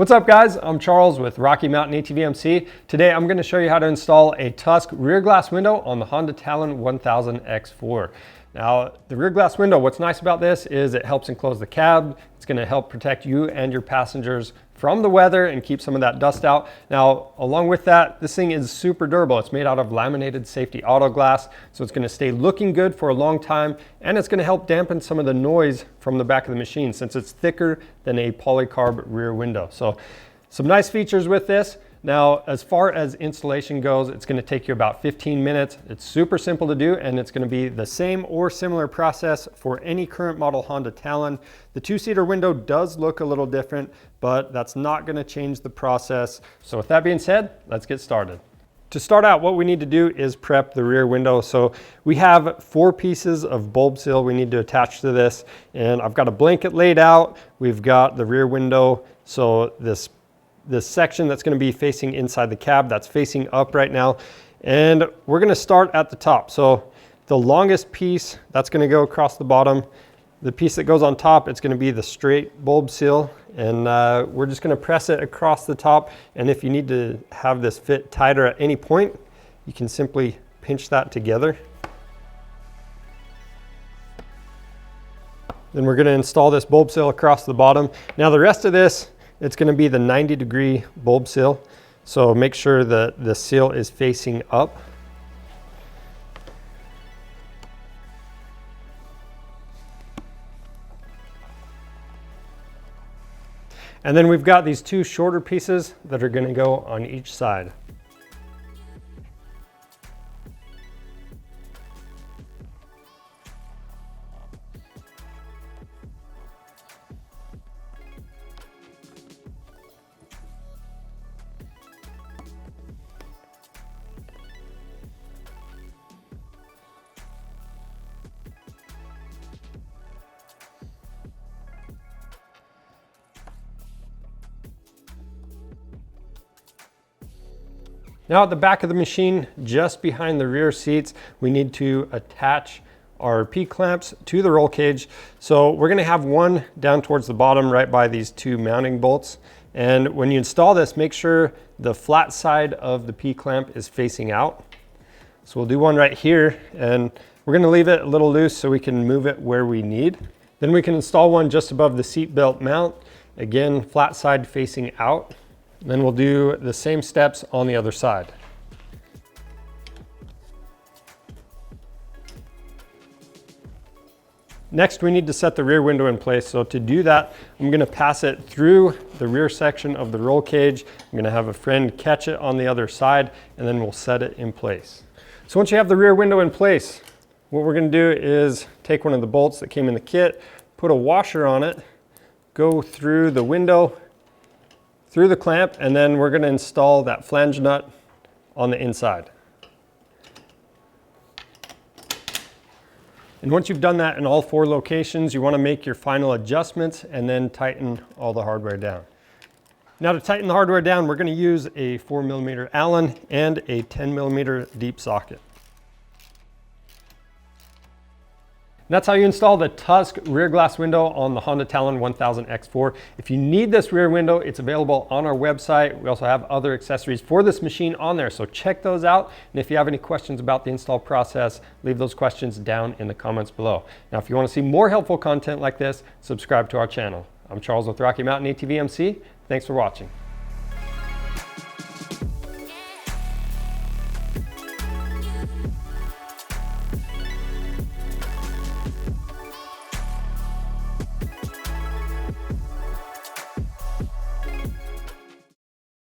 What's up guys, I'm Charles with Rocky Mountain ATV MC. Today I'm going to show you how to install a Tusk rear glass window on the Honda Talon 1000 X4. Now the rear glass window, what's nice about this is it helps enclose the cab. It's going to help protect you and your passengers from the weather and keep some of that dust out. Now along with that, this thing is super durable. It's made out of laminated safety auto glass, so it's going to stay looking good for a long time, and it's going to help dampen some of the noise from the back of the machine since it's thicker than a polycarb rear window. So some nice features with this. Now, as far as installation goes, it's going to take you about 15 minutes. It's super simple to do, and it's going to be the same or similar process for any current model Honda Talon. The two-seater window does look a little different, but that's not going to change the process. So with that being said, let's get started. To start out, what we need to do is prep the rear window. So we have 4 pieces of bulb seal we need to attach to this, and I've got a blanket laid out. We've got the rear window, so this section that's going to be facing inside the cab, that's facing up right now, and we're going to start at the top. So the longest piece, that's going to go across the bottom. The piece that goes on top, it's going to be the straight bulb seal, and we're just going to press it across the top. And if you need to have this fit tighter at any point, you can simply pinch that together. Then we're going to install this bulb seal across the bottom. Now the rest of this, it's going to be the 90-degree bulb seal, so make sure that the seal is facing up. And then we've got these 2 shorter pieces that are going to go on each side. Now at the back of the machine, just behind the rear seats, we need to attach our P-clamps to the roll cage. So we're gonna have one down towards the bottom right by these 2 mounting bolts. And when you install this, make sure the flat side of the P-clamp is facing out. So we'll do one right here, and we're gonna leave it a little loose so we can move it where we need. Then we can install one just above the seat belt mount. Again, flat side facing out. Then we'll do the same steps on the other side. Next, we need to set the rear window in place. So to do that, I'm going to pass it through the rear section of the roll cage. I'm going to have a friend catch it on the other side, and then we'll set it in place. So once you have the rear window in place, what we're going to do is take one of the bolts that came in the kit, put a washer on it, go through the window, through the clamp, and then we're going to install that flange nut on the inside. And once you've done that in all 4 locations, you want to make your final adjustments and then tighten all the hardware down. Now to tighten the hardware down, we're going to use a 4mm Allen and a 10mm deep socket. And that's how you install the Tusk rear glass window on the Honda Talon 1000 X4. If you need this rear window, it's available on our website. We also have other accessories for this machine on there, so check those out. And if you have any questions about the install process, leave those questions down in the comments below. Now, if you want to see more helpful content like this, subscribe to our channel. I'm Charles with Rocky Mountain ATV MC. Thanks for watching.